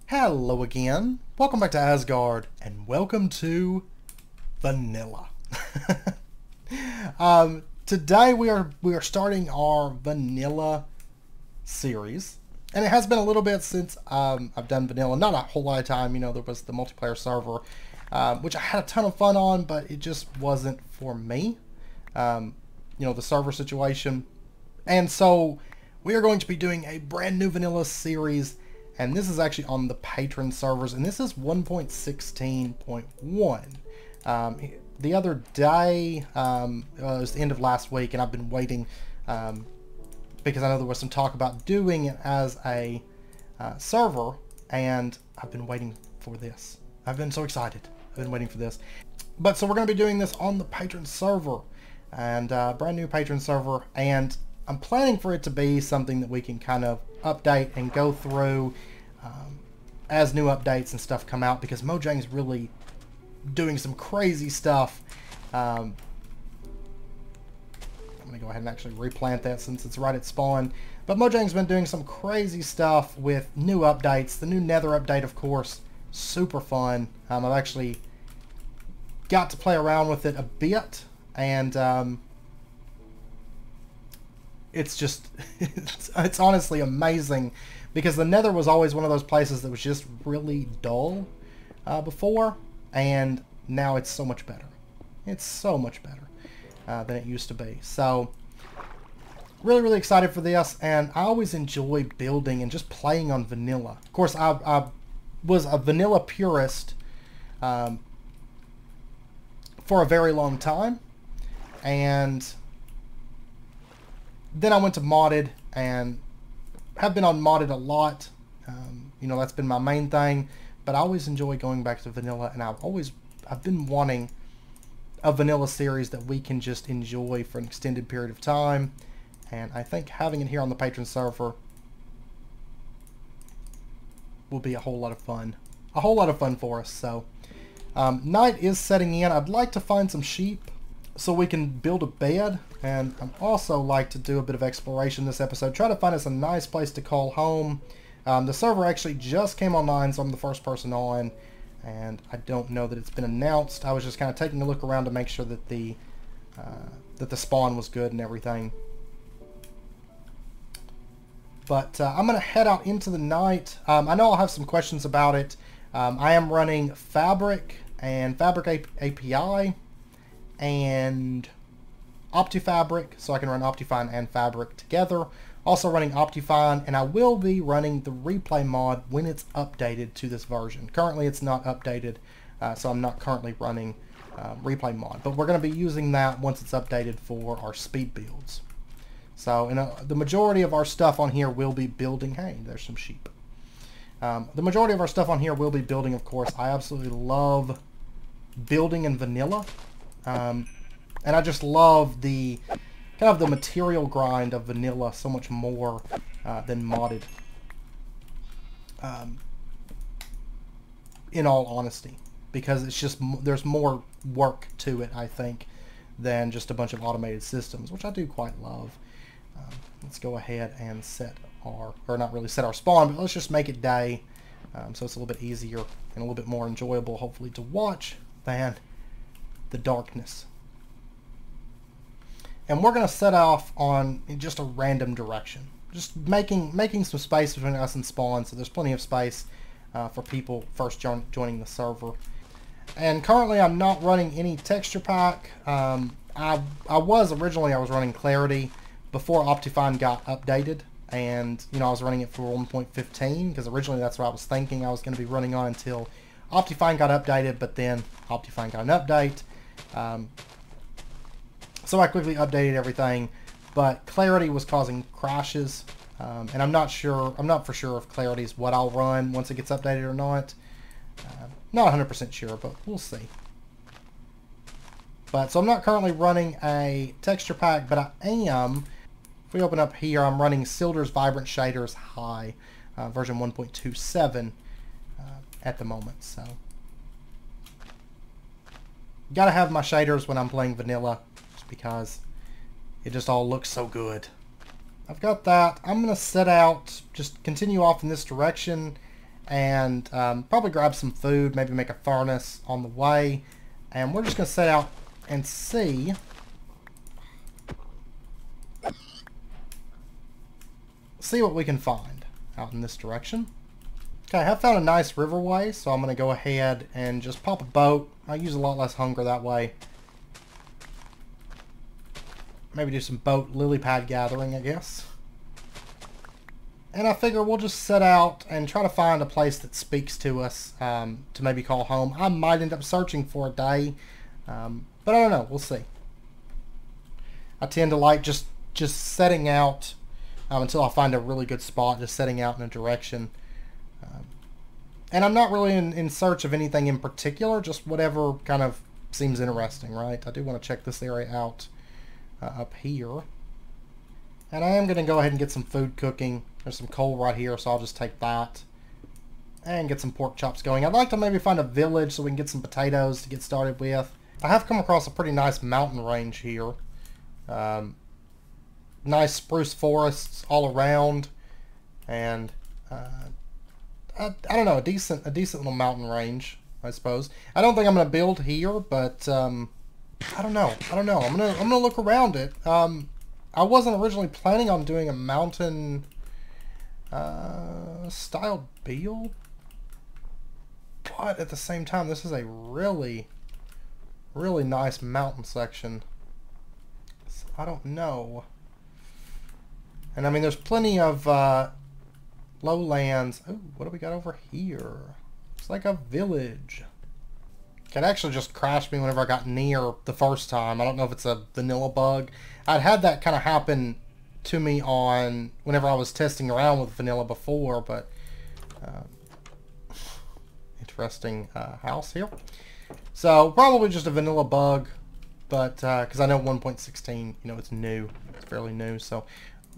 Hello again. Welcome back to Asgard, and welcome to Vanilla. Today we are starting our Vanilla series, and it has been a little bit since I've done Vanilla. Not a whole lot of time. You know, there was the multiplayer server, which I had a ton of fun on, but it just wasn't for me. You know, the server situation, and so we are going to be doing a brand new Vanilla series. And this is actually on the patron servers, and this is 1.16.1. The other day, it was the end of last week, and I've been waiting because I know there was some talk about doing it as a server, and I've been waiting for this. I've been so excited. I've been waiting for this. But so we're going to be doing this on the patron server, and brand new patron server, and I'm planning for it to be something that we can kind of update and go through as new updates and stuff come out, because Mojang's really doing some crazy stuff. I'm going to go ahead and actually replant that since it's right at spawn. But Mojang's been doing some crazy stuff with new updates. The new Nether update, of course, super fun. I've actually got to play around with it a bit, and it's just it's honestly amazing, because the Nether was always one of those places that was just really dull before, and now it's so much better. It's so much better than it used to be. So really excited for this, and I always enjoy building and just playing on vanilla. Of course, I was a vanilla purist for a very long time, and then I went to modded and have been on modded a lot. You know, that's been my main thing, but I always enjoy going back to vanilla, and I've been wanting a vanilla series that we can just enjoy for an extended period of time, and I think having it here on the patron server will be a whole lot of fun. A whole lot of fun for us. So night is setting in. I'd like to find some sheep so we can build a bed, and I'd also like to do a bit of exploration this episode. Try to find us a nice place to call home. The server actually just came online, so I'm the first person on, and I don't know that it's been announced. I was just kind of taking a look around to make sure that the spawn was good and everything. But I'm going to head out into the night. I know I'll have some questions about it. I am running Fabric and Fabric API and OptiFabric, so I can run Optifine and Fabric together. Also running Optifine, and I will be running the replay mod when it's updated to this version. Currently it's not updated, so I'm not currently running replay mod, but we're going to be using that once it's updated for our speed builds. So the majority of our stuff on here will be building. Hey, there's some sheep. The majority of our stuff on here will be building, of course. I absolutely love building in vanilla. And I just love the kind of the material grind of vanilla so much more than modded. In all honesty, because it's just there's more work to it, I think, than just a bunch of automated systems, which I do quite love. Let's go ahead and set our, or not really set our spawn, but let's just make it day, so it's a little bit easier and a little bit more enjoyable, hopefully, to watch than the darkness. And we're going to set off on just a random direction, just making some space between us and spawn, so there's plenty of space for people first joining the server. And currently I'm not running any texture pack. I was running Clarity before Optifine got updated, and you know, I was running it for 1.15 because originally that's what I was thinking I was going to be running on until Optifine got updated, but then Optifine got an update. So I quickly updated everything, but Clarity was causing crashes, and I'm not for sure if Clarity is what I'll run once it gets updated or not. Not 100% sure, but we'll see. But so I'm not currently running a texture pack, but I am. If we open up here, I'm running Silder's Vibrant Shaders High, version 1.27 at the moment. So gotta have my shaders when I'm playing vanilla, because it just all looks so good. I've got that. I'm going to set out, just continue off in this direction, and probably grab some food, maybe make a furnace on the way. And we're just going to set out and see what we can find out in this direction. Okay, I have found a nice riverway, so I'm going to go ahead and just pop a boat. I use a lot less hunger that way. Maybe do some boat lily pad gathering, I guess. And I figure we'll just set out and try to find a place that speaks to us, to maybe call home. I might end up searching for a day, but I don't know. We'll see. I tend to like just setting out until I find a really good spot, just setting out in a direction. And I'm not really in search of anything in particular, just whatever kind of seems interesting, right? I do want to check this area out up here. And I am going to go ahead and get some food cooking. There's some coal right here, so I'll just take that. And get some pork chops going. I'd like to maybe find a village so we can get some potatoes to get started with. I have come across a pretty nice mountain range here. Nice spruce forests all around. And I don't know, a decent little mountain range, I suppose. I don't think I'm going to build here, but I don't know. I'm gonna look around it. I wasn't originally planning on doing a mountain style build, but at the same time, this is a really nice mountain section. So I don't know. And I mean, there's plenty of lowlands. Oh, what do we got over here? It's like a village. It actually just crashed me whenever I got near the first time. I don't know if it's a vanilla bug. I'd had that kind of happen to me on whenever I was testing around with vanilla before, but interesting house here. So probably just a vanilla bug, but because I know 1.16, you know, it's new. It's fairly new, so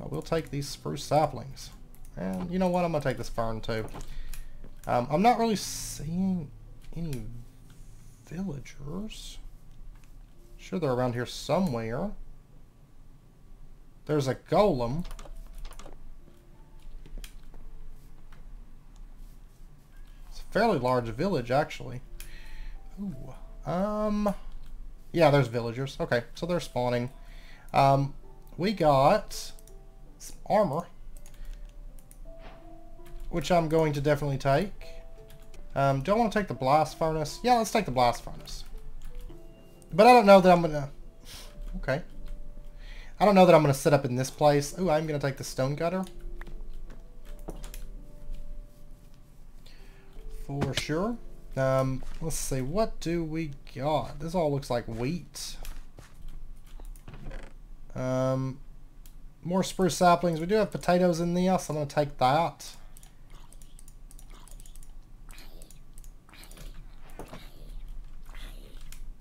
we'll take these spruce saplings. And you know what? I'm going to take this fern too. I'm not really seeing any villagers. Sure, they're around here somewhere. There's a golem. It's a fairly large village, actually. Ooh. Yeah, there's villagers. Okay, so they're spawning. We got some armor, which I'm going to definitely take. Do I want to take the blast furnace? Yeah, let's take the blast furnace. But I don't know that I'm going to... Okay. I don't know that I'm going to set up in this place. Ooh, I'm going to take the stone cutter. For sure. Let's see. What do we got? This all looks like wheat. More spruce saplings. We do have potatoes in there, so I'm going to take that.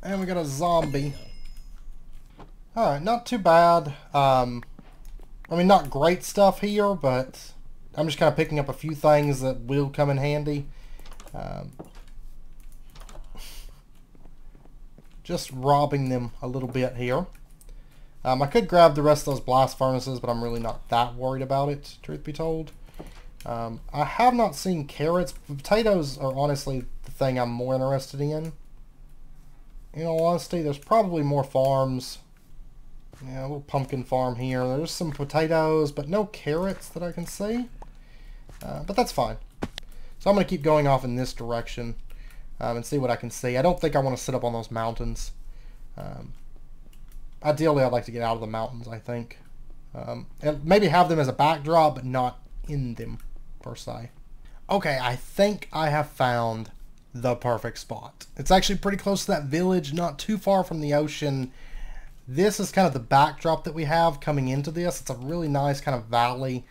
And we got a zombie. Alright, not too bad. I mean, not great stuff here, but I'm just kind of picking up a few things that will come in handy. Just robbing them a little bit here. I could grab the rest of those blast furnaces, but I'm really not that worried about it, truth be told. I have not seen carrots. Potatoes are honestly the thing I'm more interested in. In all honesty, there's probably more farms. Yeah, a little pumpkin farm here. There's some potatoes, but no carrots that I can see. But that's fine. So I'm going to keep going off in this direction and see what I can see. I don't think I want to sit up on those mountains. Ideally, I'd like to get out of the mountains, I think. And maybe have them as a backdrop, but not in them, per se. Okay, I think I have found the perfect spot. It's actually pretty close to that village, not too far from the ocean. This is kind of the backdrop that we have coming into this. It's a really nice kind of valley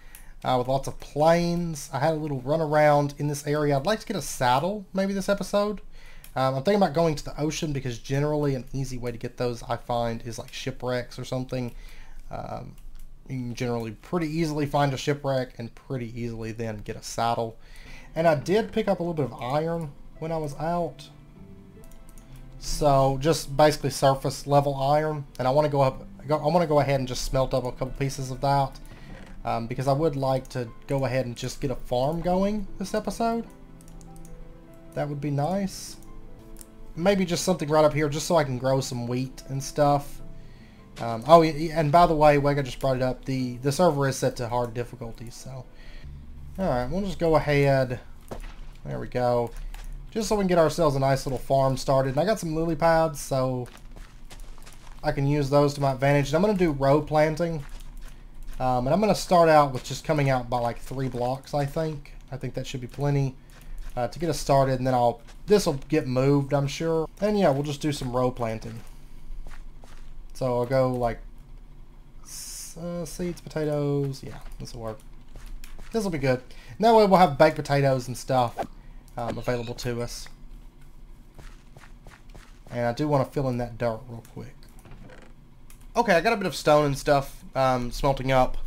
with lots of plains. I had a little run around in this area. I'd like to get a saddle maybe this episode. I'm thinking about going to the ocean because generally an easy way to get those I find is like shipwrecks or something. You can generally pretty easily find a shipwreck and pretty easily then get a saddle. And I did pick up a little bit of iron when I was out. So just basically surface level iron, and I want to go ahead and just smelt up a couple pieces of that because I would like to go ahead and just get a farm going this episode. That would be nice. Maybe just something right up here just so I can grow some wheat and stuff. Oh, and by the way, Wega just brought it up. The server is set to hard difficulty, so. Alright, we'll just go ahead. There we go. Just so we can get ourselves a nice little farm started. And I got some lily pads, so I can use those to my advantage. And I'm going to do row planting. And I'm going to start out with just coming out by like 3 blocks, I think. I think that should be plenty to get us started. And then this will get moved, I'm sure. And yeah, we'll just do some row planting. So I'll go like seeds, potatoes. Yeah, this will work. This will be good. And that way we'll have baked potatoes and stuff available to us. And I do want to fill in that dirt real quick. Okay, I got a bit of stone and stuff smelting up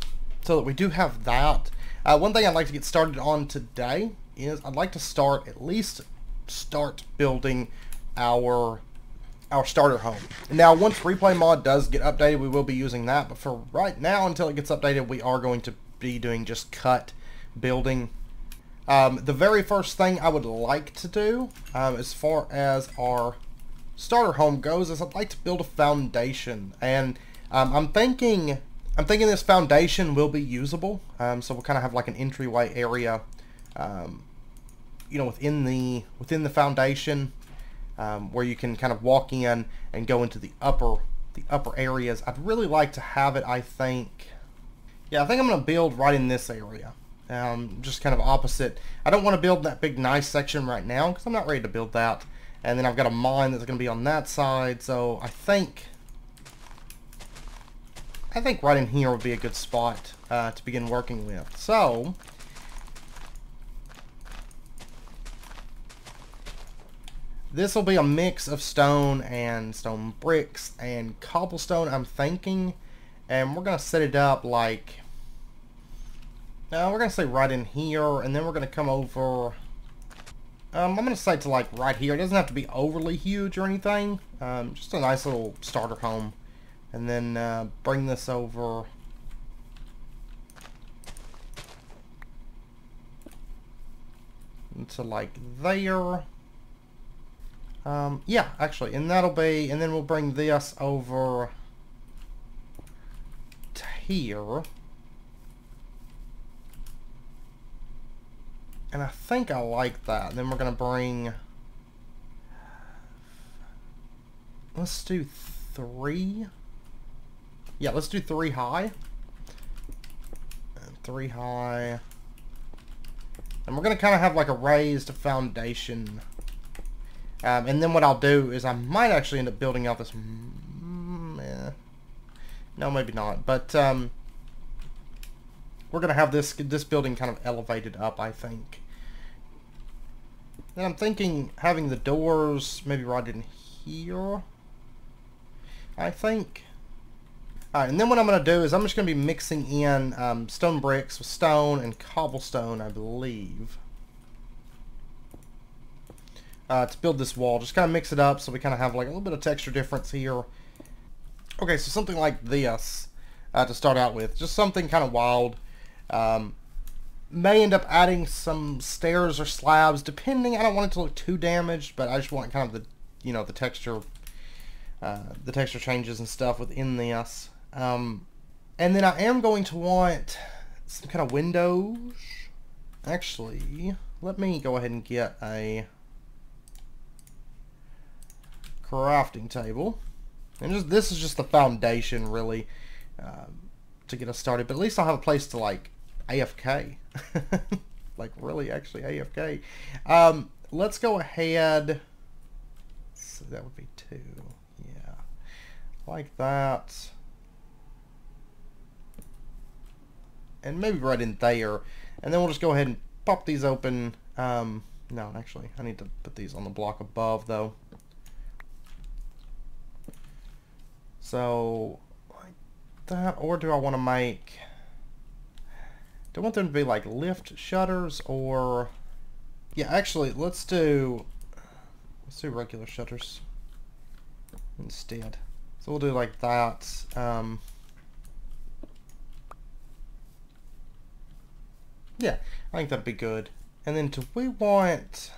so that we do have that. One thing I'd like to get started on today is I'd like to at least start building our starter home. Now, once replay mod does get updated, we will be using that. But for right now, until it gets updated, we are going to be doing just cut building. The very first thing I would like to do, as far as our starter home goes, is I'd like to build a foundation. And I'm thinking this foundation will be usable. So we'll kind of have like an entryway area, you know, within the foundation. Where you can kind of walk in and go into the upper areas. I'd really like to have it, I think. Yeah, I think I'm going to build right in this area. Just kind of opposite. I don't want to build that big nice section right now because I'm not ready to build that. And then I've got a mine that's going to be on that side. So I think right in here would be a good spot to begin working with. So this will be a mix of stone and stone bricks and cobblestone, I'm thinking. And we're going to set it up like, we're going to say right in here, and then we're going to come over, I'm going to say to like right here. It doesn't have to be overly huge or anything. Just a nice little starter home. And then bring this over into like there. Yeah, actually, and that'll be, and then we'll bring this over to here. And I think I like that. And then we're going to bring, let's do 3. Yeah, let's do 3 high. And 3 high. And we're going to kind of have like a raised foundation. And then what I'll do is I might actually end up building out this... No, maybe not. But we're going to have this building kind of elevated up, I think. Then I'm thinking having the doors maybe right in here, I think. Alright, and then what I'm going to do is I'm just going to be mixing in stone bricks with stone and cobblestone, I believe. To build this wall. Just kind of mix it up so we kind of have like a little bit of texture difference here. Okay, so something like this to start out with. Just something kind of wild. May end up adding some stairs or slabs, depending. I don't want it to look too damaged, but I just want kind of the, you know, the texture changes and stuff within this. And then I am going to want some kind of windows. Actually, let me go ahead and get a crafting table. And this is just the foundation, really, to get us started. But at least I'll have a place to, like, AFK. Like, really, actually, AFK. Let's go ahead. So that would be 2. Yeah. Like that. And maybe right in there. And then we'll just go ahead and pop these open. No, actually, I need to put these on the block above, though. So, like that, or do I want to make, do I want them to be like lift shutters, or, yeah, actually, let's do regular shutters instead. So we'll do like that. Yeah, I think that'd be good. And then do we want,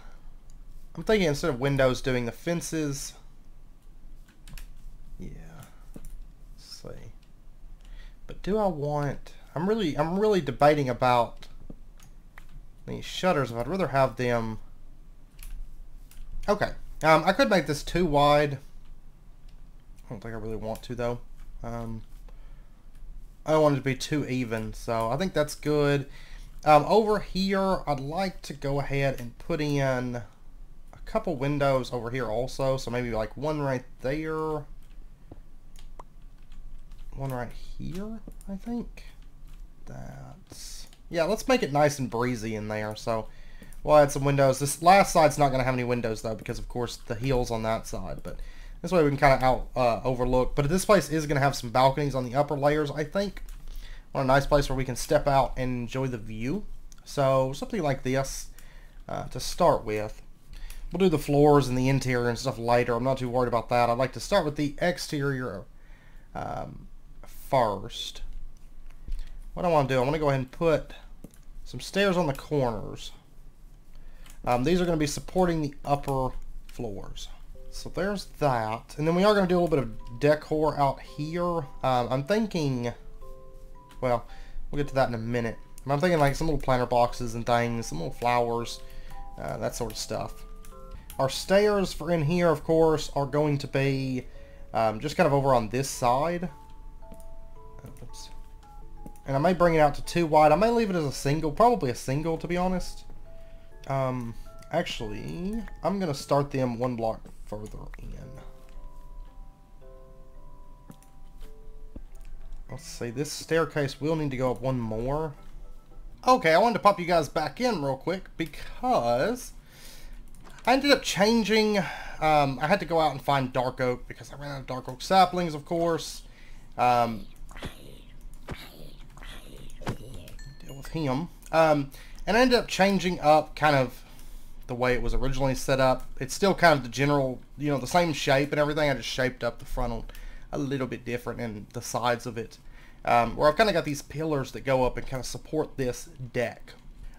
I'm thinking instead of windows, doing the fences. Yeah. Let's see. But do I want... I'm really debating about these shutters. If I'd rather have them... Okay. I could make this too wide. I don't think I really want to, though. I don't want it to be too even, so I think that's good. Over here, I'd like to go ahead and put in a couple windows over here also. So maybe like one right there. One right here, I think. That's... Yeah, let's make it nice and breezy in there. So we'll add some windows. This last side's not going to have any windows, though, because, of course, the hill's on that side. But this way we can kind of overlook. But this place is going to have some balconies on the upper layers, I think. Want a nice place where we can step out and enjoy the view. So something like this to start with. We'll do the floors and the interior and stuff later. I'm not too worried about that. I'd like to start with the exterior first. What I want to do, I want to go ahead and put some stairs on the corners. These are going to be supporting the upper floors. So there's that. And then we are going to do a little bit of decor out here. I'm thinking, well, we'll get to that in a minute. I'm thinking like some little planter boxes and things, some little flowers, that sort of stuff. Our stairs for in here, of course, are going to be just kind of over on this side. Oops. And I may bring it out to 2 wide. I may leave it as a single, probably a single, to be honest. Actually, I'm going to start them 1 block further in. Let's see, this staircase will need to go up 1 more. Okay, I wanted to pop you guys back in real quick because I ended up changing. I had to go out and find dark oak because I ran out of dark oak saplings, of course. Deal with him. And I ended up changing up kind of the way it was originally set up. It's still kind of the general, you know, the same shape and everything. I just shaped up the frontal a little bit different and the sides of it. Where I've kind of got these pillars that go up and kind of support this deck.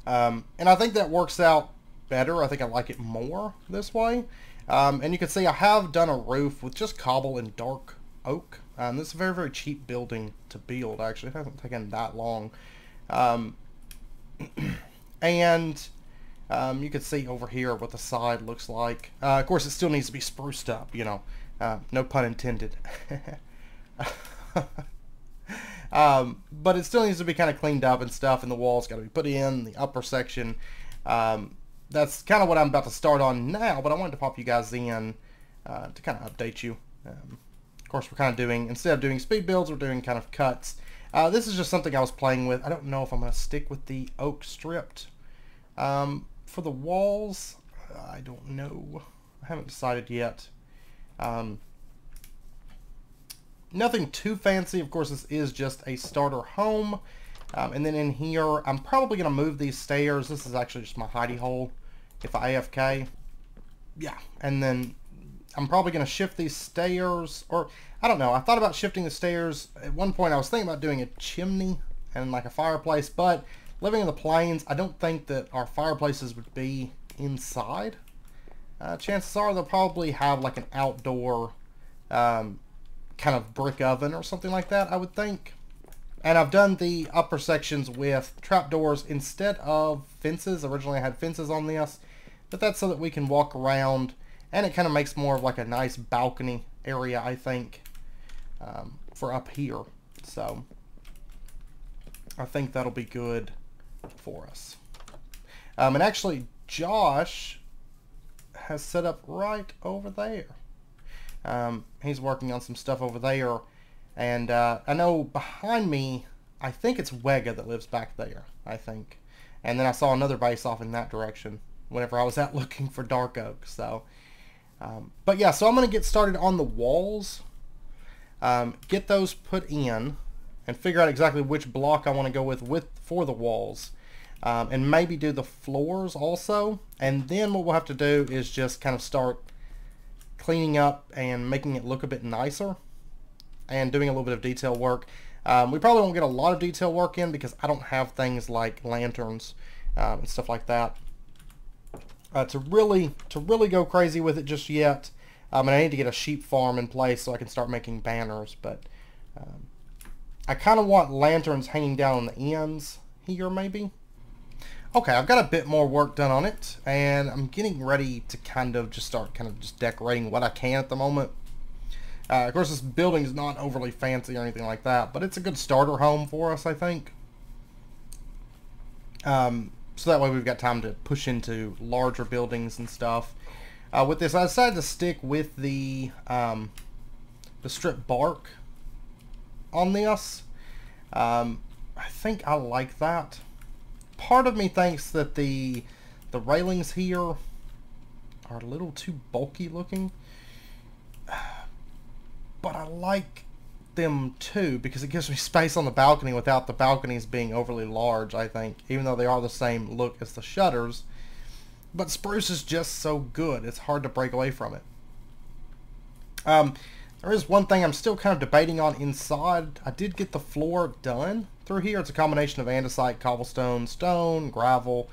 And I think that works out better. I think I like it more this way. And you can see I have done a roof with just cobble and dark oak. This is a very, very cheap building to build, actually. It hasn't taken that long. And you can see over here what the side looks like. Of course, it still needs to be spruced up, you know. No pun intended. But it still needs to be kind of cleaned up and stuff, and the walls got to be put in, the upper section. That's kind of what I'm about to start on now, but I wanted to pop you guys in to kind of update you. Of course, we're kind of doing, instead of doing speed builds, we're doing kind of cuts. This is just something I was playing with. I don't know if I'm going to stick with the oak stripped. For the walls, I don't know. I haven't decided yet. Nothing too fancy. Of course, this is just a starter home. And then in here, I'm probably going to move these stairs. This is actually just my hidey hole if I AFK. Yeah, and then I'm probably going to shift these stairs. Or, I don't know. I thought about shifting the stairs. At one point, I was thinking about doing a chimney and like a fireplace. But living in the plains, I don't think that our fireplaces would be inside. Chances are they'll probably have like an outdoor kind of brick oven or something like that, I would think. And I've done the upper sections with trapdoors instead of fences. Originally I had fences on this, but that's so that we can walk around, and it kind of makes more of like a nice balcony area, I think, for up here. So I think that'll be good for us. And actually Josh has set up right over there. He's working on some stuff over there, and I know behind me, I think it's Wega that lives back there, I think. And then I saw another base off in that direction whenever I was out looking for dark oak. So, but yeah, so I'm going to get started on the walls, get those put in, and figure out exactly which block I want to go with for the walls. And maybe do the floors also. And then what we'll have to do is just kind of start cleaning up and making it look a bit nicer and doing a little bit of detail work. We probably won't get a lot of detail work in because I don't have things like lanterns and stuff like that. to really go crazy with it just yet. And I need to get a sheep farm in place so I can start making banners. But I kind of want lanterns hanging down on the ends here, maybe. Okay, I've got a bit more work done on it, and I'm getting ready to kind of just start just decorating what I can at the moment. Of course, this building is not overly fancy or anything like that, but it's a good starter home for us, I think. So that way we've got time to push into larger buildings and stuff. With this, I decided to stick with the strip bark on this. I think I like that. Part of me thinks that the railings here are a little too bulky looking, but I like them too because it gives me space on the balcony without the balconies being overly large, I think, even though they are the same look as the shutters. But spruce is just so good, it's hard to break away from it. There is one thing I'm still kind of debating on inside. I did get the floor done through here. It's a combination of andesite, cobblestone, stone, gravel.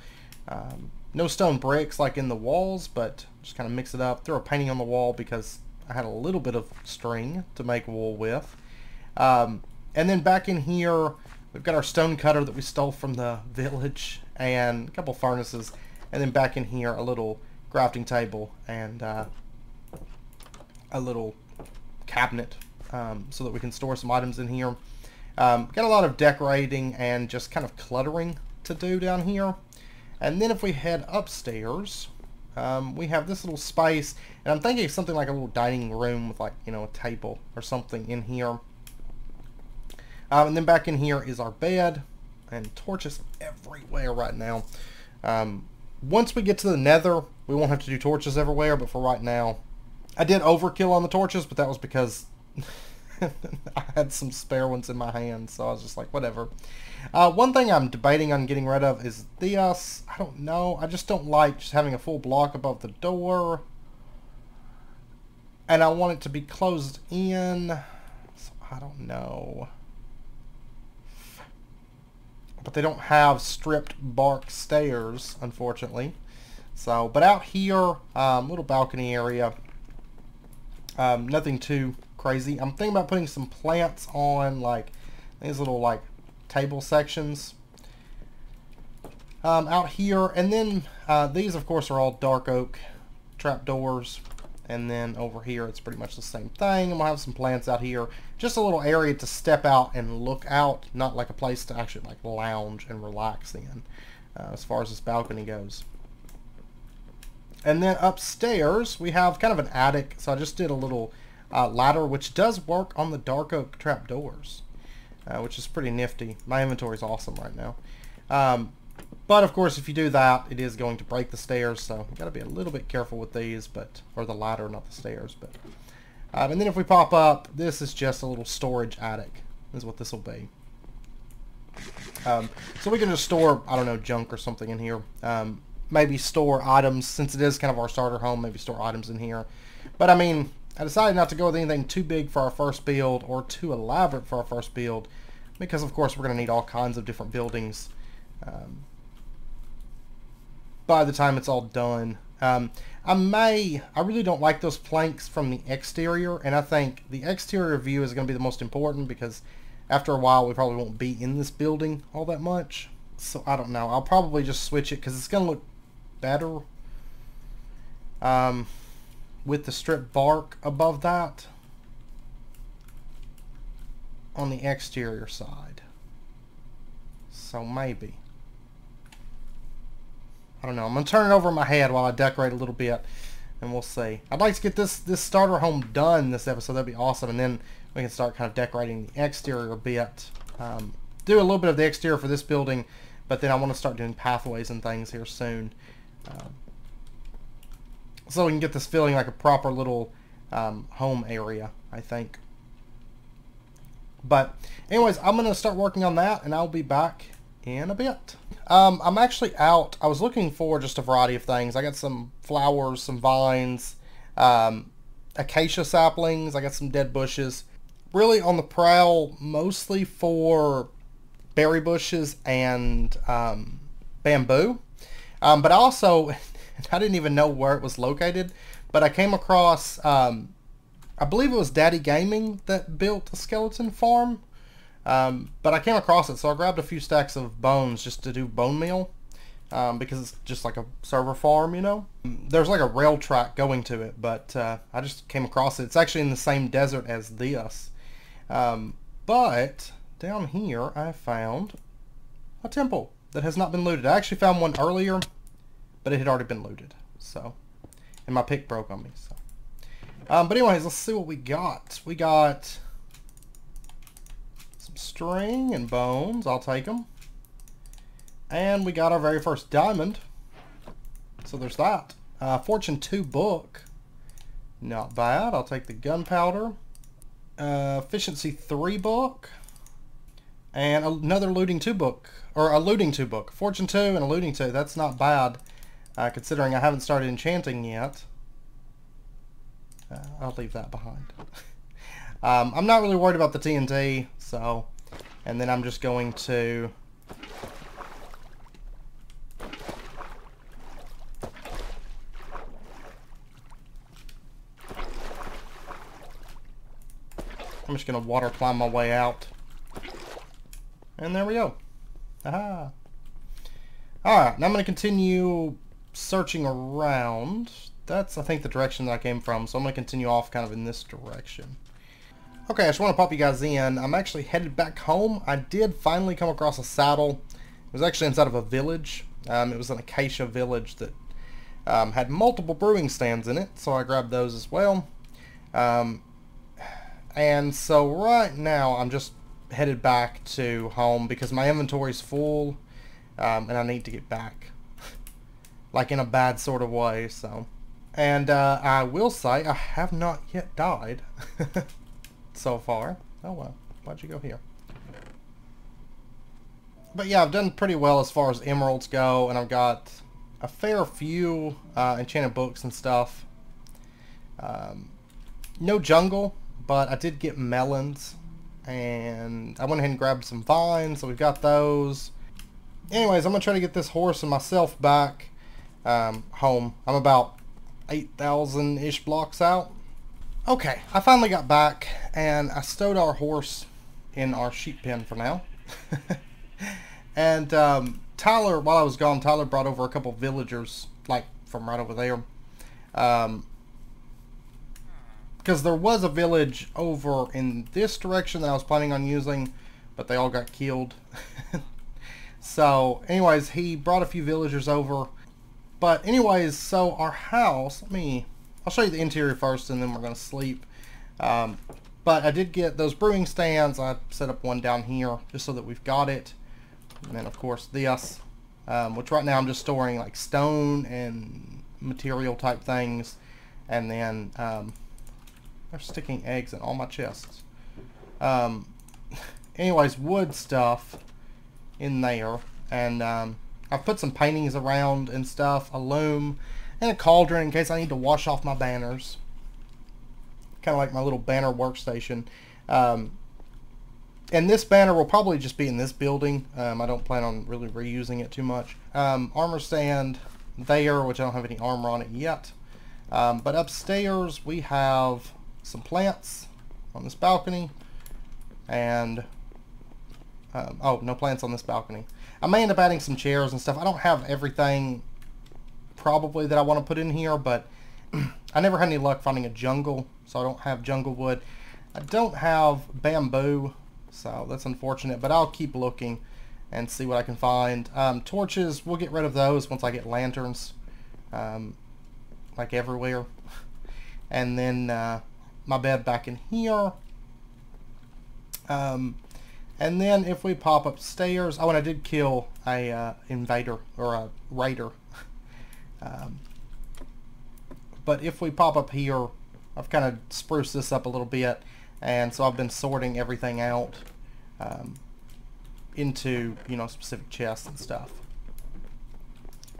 No stone bricks like in the walls, but just kind of mix it up. Throw a painting on the wall because I had a little bit of string to make wool with. And then back in here, we've got our stone cutter that we stole from the village and a couple furnaces. And then back in here, a little crafting table and a little cabinet so that we can store some items in here. Got a lot of decorating and just kind of cluttering to do down here. And then if we head upstairs, we have this little space, and I'm thinking something like a little dining room with, like, you know, a table or something in here. And then back in here is our bed, and torches everywhere right now. Once we get to the nether, we won't have to do torches everywhere, but for right now, I did overkill on the torches, but that was because I had some spare ones in my hand, so I was just like, whatever. One thing I'm debating on getting rid of is this. I don't know. I just don't like just having a full block above the door. And I want it to be closed in. So I don't know. But they don't have stripped bark stairs, unfortunately. So, but out here, little balcony area. Nothing too crazy. I'm thinking about putting some plants on, like, these little, like, table sections out here. And then these, of course, are all dark oak trapdoors. And then over here, it's pretty much the same thing. And we'll have some plants out here. Just a little area to step out and look out, not like a place to actually, like, lounge and relax in, as far as this balcony goes. And then upstairs, we have kind of an attic. So I just did a little ladder, which does work on the dark oak trapdoors, which is pretty nifty. My inventory is awesome right now. But of course, if you do that, it is going to break the stairs. So you got to be a little bit careful with these, or the ladder, not the stairs. But and then if we pop up, this is just a little storage attic. Is what this will be. So we can just store, I don't know, junk or something in here. Maybe store items, since it is kind of our starter home, maybe store items in here. But I mean, I decided not to go with anything too big for our first build or too elaborate for our first build, because of course we're going to need all kinds of different buildings by the time it's all done. I really don't like those planks from the exterior, and I think the exterior view is going to be the most important because after a while we probably won't be in this building all that much. So I don't know. I'll probably just switch it because it's going to look better with the strip bark above that on the exterior side. So maybe. I don't know. I'm going to turn it over in my head while I decorate a little bit, and we'll see. I'd like to get this starter home done this episode. That'd be awesome, and then we can start kind of decorating the exterior a bit. Do a little bit of the exterior for this building, but then I want to start doing pathways and things here soon. So we can get this feeling like a proper little home area, I think. But anyways, I'm going to start working on that, and I'll be back in a bit. I'm actually out. I was looking for just a variety of things. I got some flowers, some vines, acacia saplings. I got some dead bushes. Really on the prowl mostly for berry bushes and bamboo. But also, I didn't even know where it was located, but I came across, I believe it was Daddy Gaming that built a skeleton farm, but I came across it, so I grabbed a few stacks of bones just to do bone meal, because it's just like a server farm, you know. There's like a rail track going to it, but I just came across it. It's actually in the same desert as this, but down here I found a temple that has not been looted. I actually found one earlier, but it had already been looted. So, and my pick broke on me. So, but anyways, let's see what we got. We got some string and bones. I'll take them. And we got our very first diamond. So there's that. Fortune 2 book. Not bad. I'll take the gunpowder. Efficiency 3 book. And another looting 2 book. Or a looting 2 book. Fortune 2 and a looting 2. That's not bad. Considering I haven't started enchanting yet. I'll leave that behind. I'm not really worried about the TNT. So, and then I'm just going to... I'm just going to water climb my way out. And there we go. Aha. Alright, now I'm going to continue searching around. That's, I think, the direction that I came from. So I'm going to continue off kind of in this direction. Okay, I just want to pop you guys in. I'm actually headed back home. I did finally come across a saddle. It was actually inside of a village. It was an acacia village that had multiple brewing stands in it. So I grabbed those as well. And so right now I'm just headed back to home because my inventory's full, and I need to get back, like in a bad sort of way. So, and I will say I have not yet died so far. Oh well, why'd you go here? But yeah, I've done pretty well as far as emeralds go, and I've got a fair few enchanted books and stuff. No jungle. But I did get melons, and I went ahead and grabbed some vines, so we've got those. Anyways, I'm going to try to get this horse and myself back home. I'm about 8,000-ish blocks out. Okay, I finally got back, and I stowed our horse in our sheep pen for now. And Tyler, while I was gone, Tyler brought over a couple villagers, like from right over there. Because there was a village over in this direction that I was planning on using, but they all got killed. So, anyways, he brought a few villagers over. But anyways, so our house, I'll show you the interior first and then we're going to sleep. But I did get those brewing stands. I set up one down here just so that we've got it. And then, of course, this, which right now I'm just storing like stone and material type things. And then... they're sticking eggs in all my chests. Anyways, wood stuff in there. And I've put some paintings around and stuff. A loom and a cauldron in case I need to wash off my banners. Kind of like my little banner workstation. And this banner will probably just be in this building. I don't plan on really reusing it too much. Armor stand there, which I don't have any armor on it yet. But upstairs we have... some plants on this balcony, and oh, no plants on this balcony. I may end up adding some chairs and stuff. I don't have everything probably that I want to put in here, but I never had any luck finding a jungle, so I don't have jungle wood. I don't have bamboo, so that's unfortunate, but I'll keep looking and see what I can find. Torches, we'll get rid of those once I get lanterns, like everywhere. And then my bed back in here. And then if we pop upstairs, oh, and I did kill a invader, or a raider. But if we pop up here, I've kind of spruced this up a little bit, and so I've been sorting everything out into, you know, specific chests and stuff.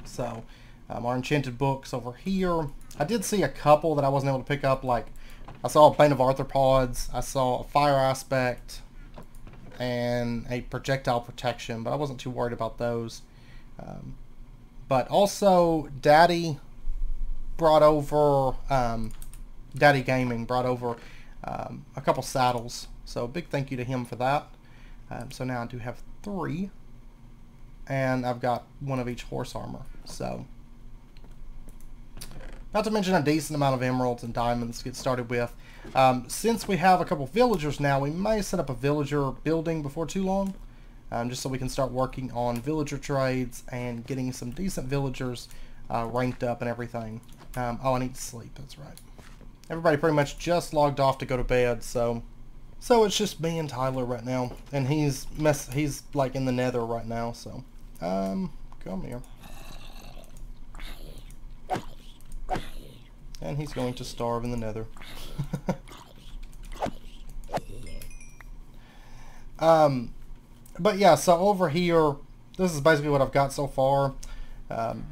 So our enchanted books over here. I did see a couple that I wasn't able to pick up, like I saw a Bane of Arthropods, I saw a Fire Aspect, and a Projectile Protection, but I wasn't too worried about those. But also, Daddy brought over, Daddy Gaming brought over a couple saddles. So big thank you to him for that. So now I do have 3. And I've got 1 of each horse armor. So, not to mention a decent amount of emeralds and diamonds to get started with. Since we have a couple villagers now, we may set up a villager building before too long. Just so we can start working on villager trades and getting some decent villagers ranked up and everything. Oh, I need to sleep, that's right. Everybody pretty much just logged off to go to bed, so it's just me and Tyler right now. And he's like in the nether right now, so come here. And he's going to starve in the nether. But yeah, so over here, this is basically what I've got so far.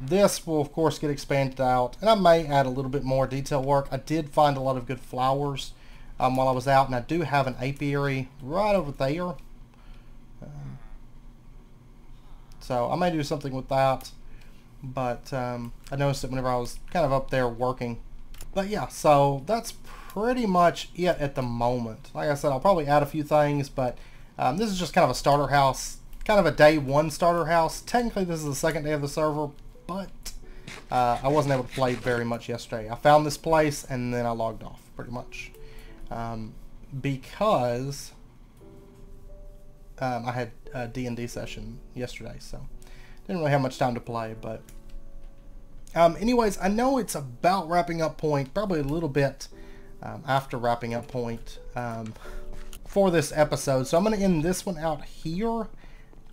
This will of course get expanded out, and I may add a little bit more detail work. I did find a lot of good flowers while I was out, and I do have an apiary right over there. So I may do something with that, but I noticed it whenever I was kind of up there working. But yeah, so that's pretty much it at the moment. Like I said, I'll probably add a few things, but this is just kind of a starter house, kind of a day 1 starter house. Technically this is the 2nd day of the server, but I wasn't able to play very much yesterday. I found this place and then I logged off pretty much because I had a D&D session yesterday, so didn't really have much time to play. But anyways, I know it's about wrapping up point, probably a little bit after wrapping up point for this episode, so I'm going to end this one out here.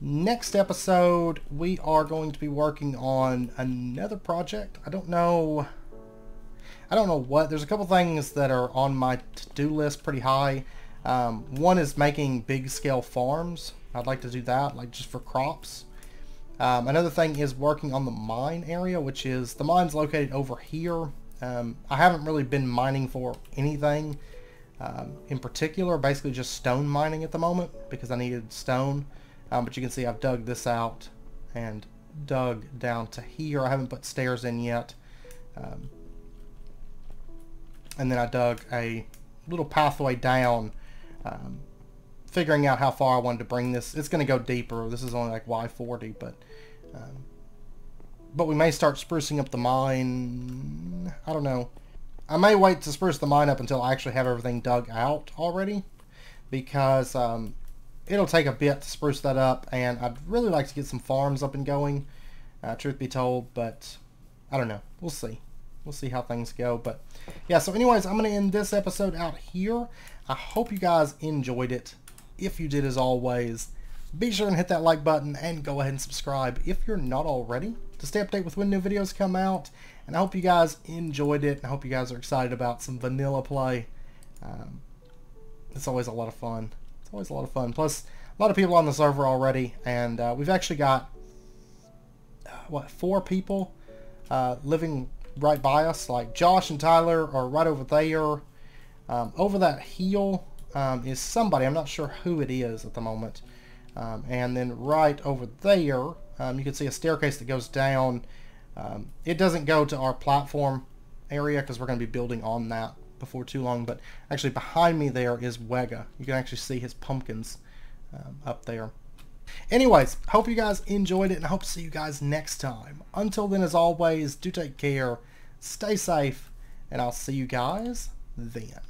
Next episode we are going to be working on another project. I don't know what. There's a couple things that are on my to-do list pretty high. One is making big scale farms. I'd like to do that, like just for crops. Another thing is working on the mine area, which is, the mine's located over here. I haven't really been mining for anything in particular, basically just stone mining at the moment because I needed stone. But you can see I've dug this out and dug down to here. I haven't put stairs in yet. And then I dug a little pathway down, figuring out how far I wanted to bring this. It's going to go deeper. This is only like Y40, but we may start sprucing up the mine. I don't know. I may wait to spruce the mine up until I actually have everything dug out already, because it'll take a bit to spruce that up, and I'd really like to get some farms up and going, truth be told, but I don't know. We'll see. We'll see how things go. But yeah, so anyways, I'm going to end this episode out here. I hope you guys enjoyed it. If you did, as always, be sure and hit that like button and go ahead and subscribe if you're not already, to stay updated with when new videos come out. And I hope you guys enjoyed it. I hope you guys are excited about some vanilla play. It's always a lot of fun. It's always a lot of fun. Plus, a lot of people on the server already, and we've actually got, 4 people living right by us. Like Josh and Tyler are right over there. Over that hill is somebody. I'm not sure who it is at the moment. And then right over there, you can see a staircase that goes down. It doesn't go to our platform area because we're going to be building on that before too long. But actually behind me there is Wega. You can actually see his pumpkins up there. Anyways, hope you guys enjoyed it, and I hope to see you guys next time. Until then, as always, do take care, stay safe, and I'll see you guys then.